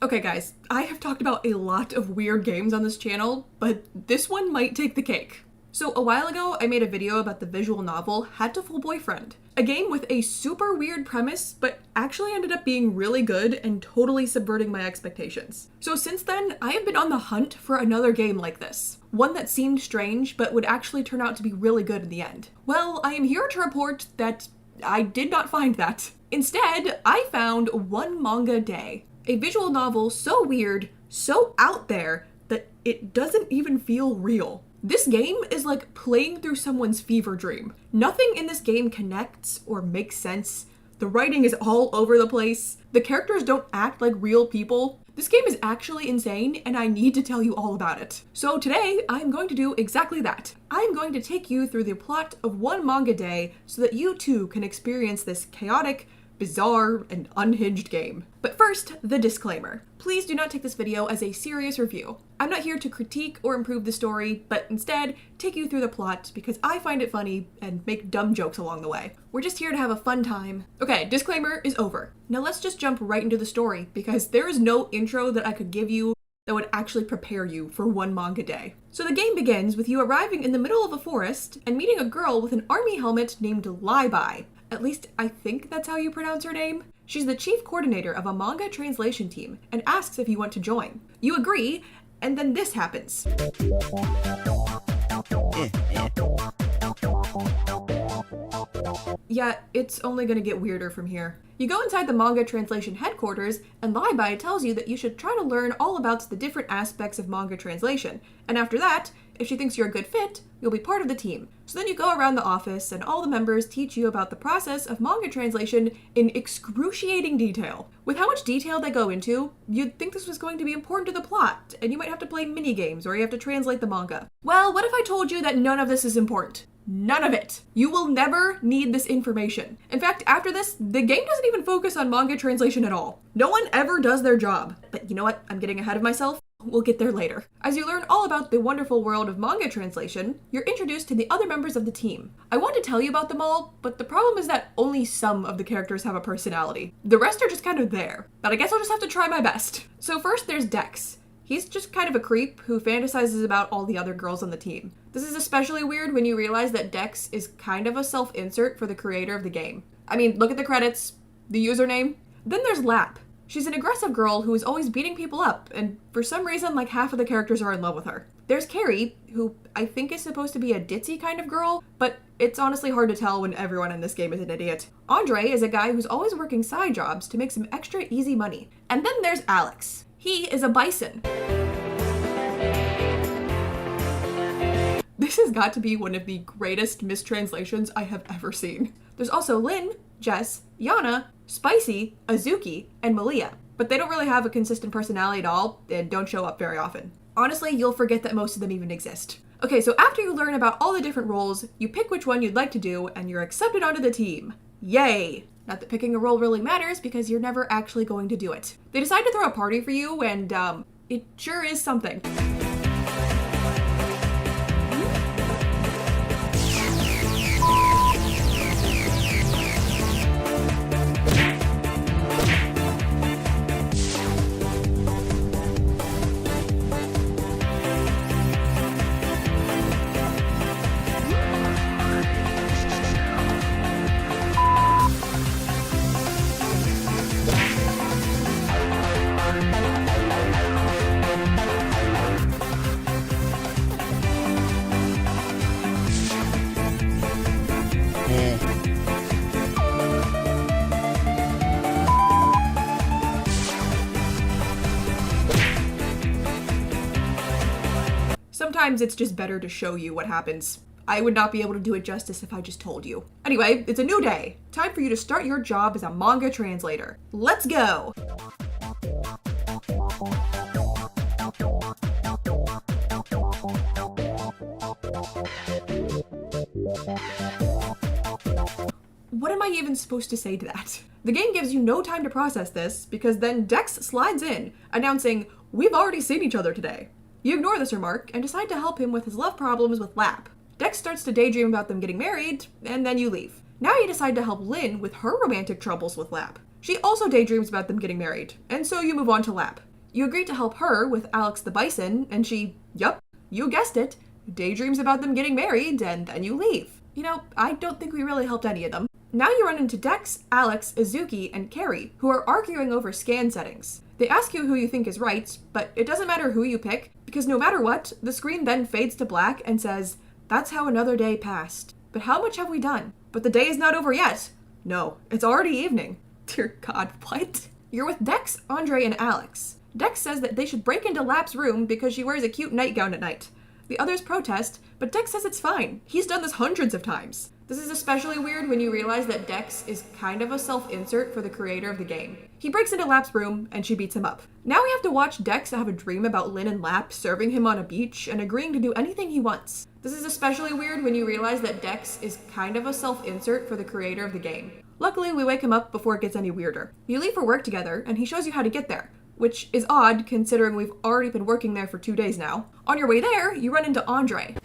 Okay guys, I have talked about a lot of weird games on this channel, but this one might take the cake. So a while ago, I made a video about the visual novel Hatoful Boyfriend, a game with a super weird premise, but actually ended up being really good and totally subverting my expectations. So since then, I have been on the hunt for another game like this. One that seemed strange, but would actually turn out to be really good in the end. Well, I am here to report that I did not find that. Instead, I found One Manga Day, a visual novel so weird, so out there, that it doesn't even feel real. This game is like playing through someone's fever dream. Nothing in this game connects or makes sense. The writing is all over the place. The characters don't act like real people. This game is actually insane, and I need to tell you all about it. So today, I'm going to do exactly that. I'm going to take you through the plot of One Manga Day so that you too can experience this chaotic, bizarre, and unhinged game. But first, the disclaimer. Please do not take this video as a serious review. I'm not here to critique or improve the story, but instead take you through the plot because I find it funny and make dumb jokes along the way. We're just here to have a fun time. Okay, disclaimer is over. Now let's just jump right into the story because there is no intro that I could give you that would actually prepare you for One Manga Day. So the game begins with you arriving in the middle of a forest and meeting a girl with an army helmet named Libai. At least I think that's how you pronounce her name. She's the chief coordinator of a manga translation team and asks if you want to join. You agree, and then this happens. Yeah, it's only gonna get weirder from here. You go inside the manga translation headquarters, and Libai tells you that you should try to learn all about the different aspects of manga translation, and after that, if she thinks you're a good fit, you'll be part of the team. So then you go around the office, and all the members teach you about the process of manga translation in excruciating detail. With how much detail they go into, you'd think this was going to be important to the plot, and you might have to play mini games or you have to translate the manga. Well, what if I told you that none of this is important? None of it. You will never need this information. In fact, after this, the game doesn't even focus on manga translation at all. No one ever does their job. But you know what? I'm getting ahead of myself. We'll get there later. As you learn all about the wonderful world of manga translation, you're introduced to the other members of the team. I want to tell you about them all, but the problem is that only some of the characters have a personality. The rest are just kind of there. But I guess I'll just have to try my best. So first there's Dex. He's just kind of a creep who fantasizes about all the other girls on the team. This is especially weird when you realize that Dex is kind of a self-insert for the creator of the game. I mean, look at the credits, the username. Then there's Lap. She's an aggressive girl who is always beating people up, and for some reason, like half of the characters are in love with her. There's Carrie, who I think is supposed to be a ditzy kind of girl, but it's honestly hard to tell when everyone in this game is an idiot. Andre is a guy who's always working side jobs to make some extra easy money. And then there's Alex. He is a bison. This has got to be one of the greatest mistranslations I have ever seen. There's also Lynn, Jess, Yana, Spicy, Azuki, and Malia, but they don't really have a consistent personality at all and don't show up very often. Honestly, you'll forget that most of them even exist. Okay, so after you learn about all the different roles, you pick which one you'd like to do and you're accepted onto the team. Yay! Not that picking a role really matters because you're never actually going to do it. They decide to throw a party for you and it sure is something. Sometimes it's just better to show you what happens. I would not be able to do it justice if I just told you. Anyway, it's a new day. Time for you to start your job as a manga translator. Let's go! What am I even supposed to say to that? The game gives you no time to process this because then Dex slides in, announcing, "We've already seen each other today." You ignore this remark and decide to help him with his love problems with Lap. Dex starts to daydream about them getting married, and then you leave. Now you decide to help Lynn with her romantic troubles with Lap. She also daydreams about them getting married, and so you move on to Lap. You agree to help her with Alex the bison, and she, yup, you guessed it, daydreams about them getting married, and then you leave. You know, I don't think we really helped any of them. Now you run into Dex, Alex, Izuki, and Carrie, who are arguing over scan settings. They ask you who you think is right, but it doesn't matter who you pick, because no matter what, the screen then fades to black and says, "That's how another day passed. But how much have we done? But the day is not over yet. No, it's already evening." Dear God, what? You're with Dex, Andre, and Alex. Dex says that they should break into Lap's room because she wears a cute nightgown at night. The others protest, but Dex says it's fine. He's done this hundreds of times. This is especially weird when you realize that Dex is kind of a self-insert for the creator of the game. He breaks into Lap's room, and she beats him up. Now we have to watch Dex have a dream about Lynn and Lap serving him on a beach and agreeing to do anything he wants. This is especially weird when you realize that Dex is kind of a self-insert for the creator of the game. Luckily, we wake him up before it gets any weirder. You leave for work together, and he shows you how to get there, which is odd considering we've already been working there for 2 days now. On your way there, you run into Andre.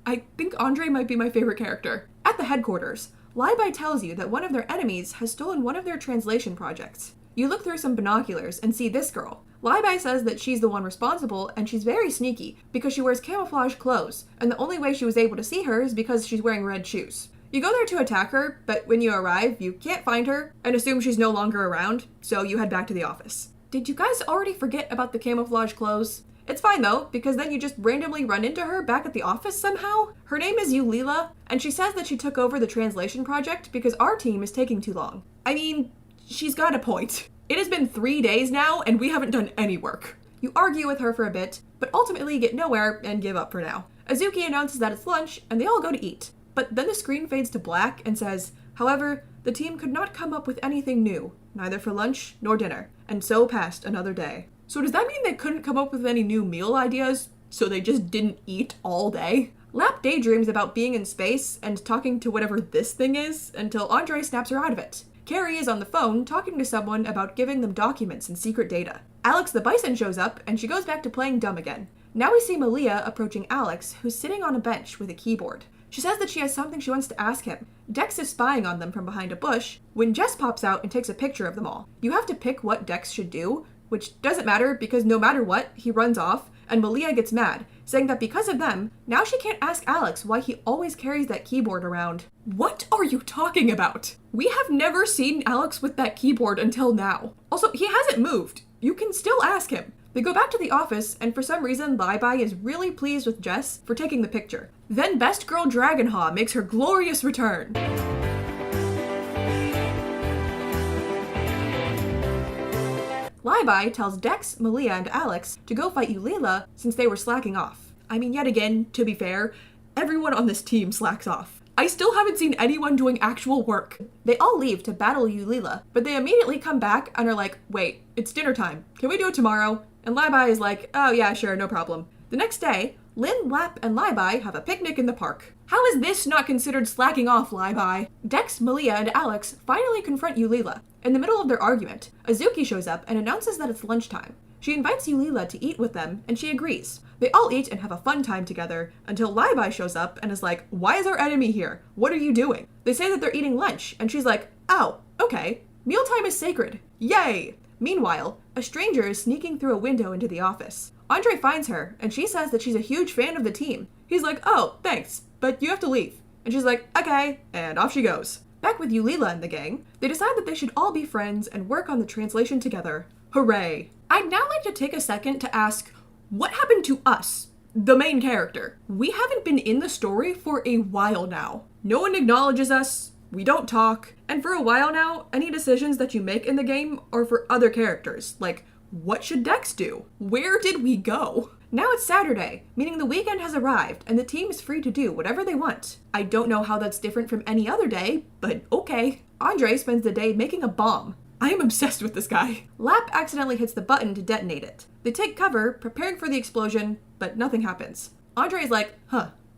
I think Andre might be my favorite character. At the headquarters, Libai tells you that one of their enemies has stolen one of their translation projects. You look through some binoculars and see this girl. Libai says that she's the one responsible, and she's very sneaky because she wears camouflage clothes, and the only way she was able to see her is because she's wearing red shoes. You go there to attack her, but when you arrive, you can't find her and assume she's no longer around, so you head back to the office. Did you guys already forget about the camouflage clothes? It's fine though, because then you just randomly run into her back at the office somehow. Her name is Ulila, and she says that she took over the translation project because our team is taking too long. I mean, she's got a point. It has been 3 days now, and we haven't done any work. You argue with her for a bit, but ultimately get nowhere and give up for now. Azuki announces that it's lunch, and they all go to eat. But then the screen fades to black and says, however, the team could not come up with anything new, neither for lunch nor dinner, and so passed another day. So does that mean they couldn't come up with any new meal ideas, so they just didn't eat all day? Lap daydreams about being in space and talking to whatever this thing is until Andre snaps her out of it. Carrie is on the phone talking to someone about giving them documents and secret data. Alex the bison shows up and she goes back to playing dumb again. Now we see Malia approaching Alex, who's sitting on a bench with a keyboard. She says that she has something she wants to ask him. Dex is spying on them from behind a bush when Jess pops out and takes a picture of them all. You have to pick what Dex should do, which doesn't matter because no matter what, he runs off, and Malia gets mad, saying that because of them, now she can't ask Alex why he always carries that keyboard around. What are you talking about? We have never seen Alex with that keyboard until now. Also, he hasn't moved. You can still ask him. They go back to the office, and for some reason, Libai is really pleased with Jess for taking the picture. Then Best Girl Dragonhaw makes her glorious return. Libai tells Dex, Malia, and Alex to go fight Ulila since they were slacking off. I mean, yet again, to be fair, everyone on this team slacks off. I still haven't seen anyone doing actual work. They all leave to battle Ulila, but they immediately come back and are like, wait, it's dinner time. Can we do it tomorrow? And Libai is like, oh yeah, sure, no problem. The next day, Lynn, Lap, and Libai have a picnic in the park. How is this not considered slacking off, Libai? Dex, Malia, and Alex finally confront Ulila. In the middle of their argument, Azuki shows up and announces that it's lunchtime. She invites Ulila to eat with them, and she agrees. They all eat and have a fun time together, until Libai shows up and is like, why is our enemy here? What are you doing? They say that they're eating lunch, and she's like, oh, okay. Mealtime is sacred. Yay! Meanwhile, a stranger is sneaking through a window into the office. Andre finds her, and she says that she's a huge fan of the team. He's like, oh, thanks, but you have to leave. And she's like, okay, and off she goes. Back with Ulila and the gang, they decide that they should all be friends and work on the translation together. Hooray! I'd now like to take a second to ask, what happened to us, the main character? We haven't been in the story for a while now. No one acknowledges us, we don't talk, and for a while now, any decisions that you make in the game are for other characters, like, what should Dex do? Where did we go? Now it's Saturday, meaning the weekend has arrived and the team is free to do whatever they want. I don't know how that's different from any other day, but okay. Andre spends the day making a bomb. I am obsessed with this guy. Lap accidentally hits the button to detonate it. They take cover, preparing for the explosion, but nothing happens. Andre is like,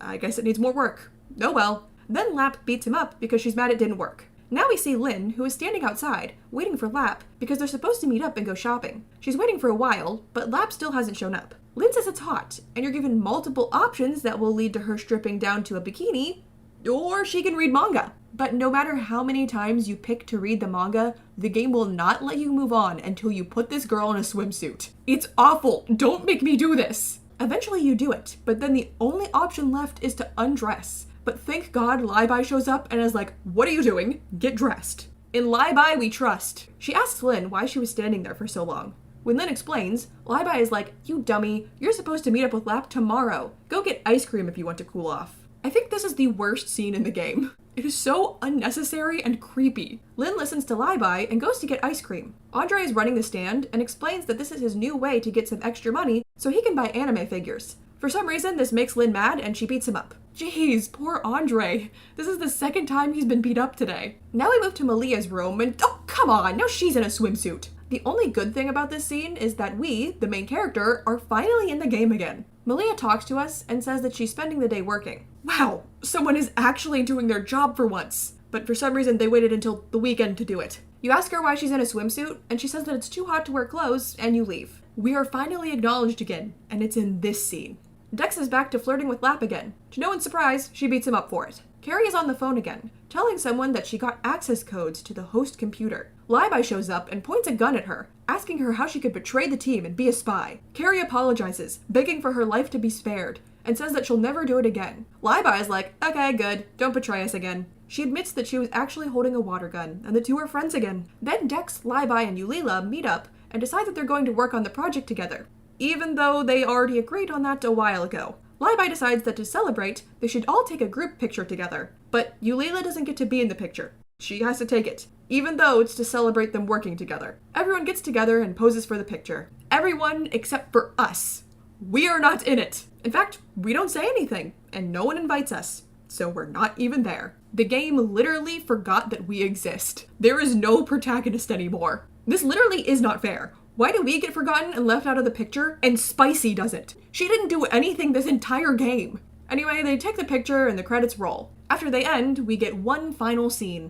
I guess it needs more work. Oh well. Then Lap beats him up because she's mad it didn't work. Now we see Lynn, who is standing outside, waiting for Lap, because they're supposed to meet up and go shopping. She's waiting for a while, but Lap still hasn't shown up. Lynn says it's hot, and you're given multiple options that will lead to her stripping down to a bikini, or she can read manga. But no matter how many times you pick to read the manga, the game will not let you move on until you put this girl in a swimsuit. It's awful. Don't make me do this. Eventually you do it, but then the only option left is to undress. But thank God Lie shows up and is like, what are you doing? Get dressed. In Lie we trust. She asks Lynn why she was standing there for so long. When Lynn explains, Lie is like, you dummy, you're supposed to meet up with Lap tomorrow. Go get ice cream if you want to cool off. I think this is the worst scene in the game. It is so unnecessary and creepy. Lynn listens to Lie and goes to get ice cream. Andre is running the stand and explains that this is his new way to get some extra money so he can buy anime figures. For some reason, this makes Lynn mad and she beats him up. Jeez, poor Andre. This is the second time he's been beat up today. Now we move to Malia's room and oh, come on, now she's in a swimsuit. The only good thing about this scene is that we, the main character, are finally in the game again. Malia talks to us and says that she's spending the day working. Wow, someone is actually doing their job for once. But for some reason, they waited until the weekend to do it. You ask her why she's in a swimsuit, and she says that it's too hot to wear clothes, and you leave. We are finally acknowledged again, and it's in this scene. Dex is back to flirting with Lap again. To no one's surprise, she beats him up for it. Carrie is on the phone again, telling someone that she got access codes to the host computer. Lie shows up and points a gun at her, asking her how she could betray the team and be a spy. Carrie apologizes, begging for her life to be spared, and says that she'll never do it again. Lie is like, okay, good, don't betray us again. She admits that she was actually holding a water gun, and the two are friends again. Then Dex, Lie and Ulila meet up and decide that they're going to work on the project together, even though they already agreed on that a while ago. Lie decides that to celebrate, they should all take a group picture together. But Ulila doesn't get to be in the picture. She has to take it, even though it's to celebrate them working together. Everyone gets together and poses for the picture. Everyone except for us. We are not in it. In fact, we don't say anything, and no one invites us, so we're not even there. The game literally forgot that we exist. There is no protagonist anymore. This literally is not fair. Why do we get forgotten and left out of the picture, and Spicy doesn't? She didn't do anything this entire game. Anyway, they take the picture and the credits roll. After they end, we get one final scene.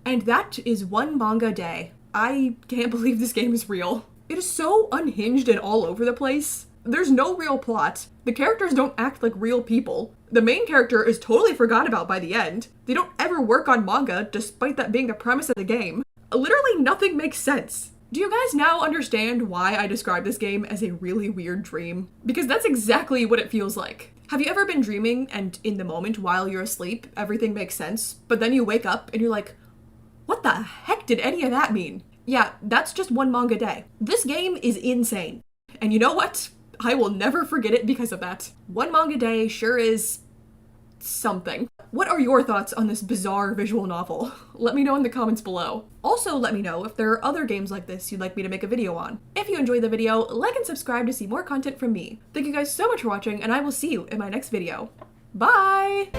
And that is one manga day. I can't believe this game is real. It is so unhinged and all over the place. There's no real plot. The characters don't act like real people. The main character is totally forgot about by the end. They don't ever work on manga, despite that being the premise of the game. Literally nothing makes sense. Do you guys now understand why I describe this game as a really weird dream? Because that's exactly what it feels like. Have you ever been dreaming and in the moment while you're asleep, everything makes sense, but then you wake up and you're like, what the heck did any of that mean? Yeah, that's just one manga day. This game is insane. And you know what? I will never forget it because of that. One manga day sure is something. What are your thoughts on this bizarre visual novel? Let me know in the comments below. Also, let me know if there are other games like this you'd like me to make a video on. If you enjoyed the video, like and subscribe to see more content from me. Thank you guys so much for watching, and I will see you in my next video. Bye!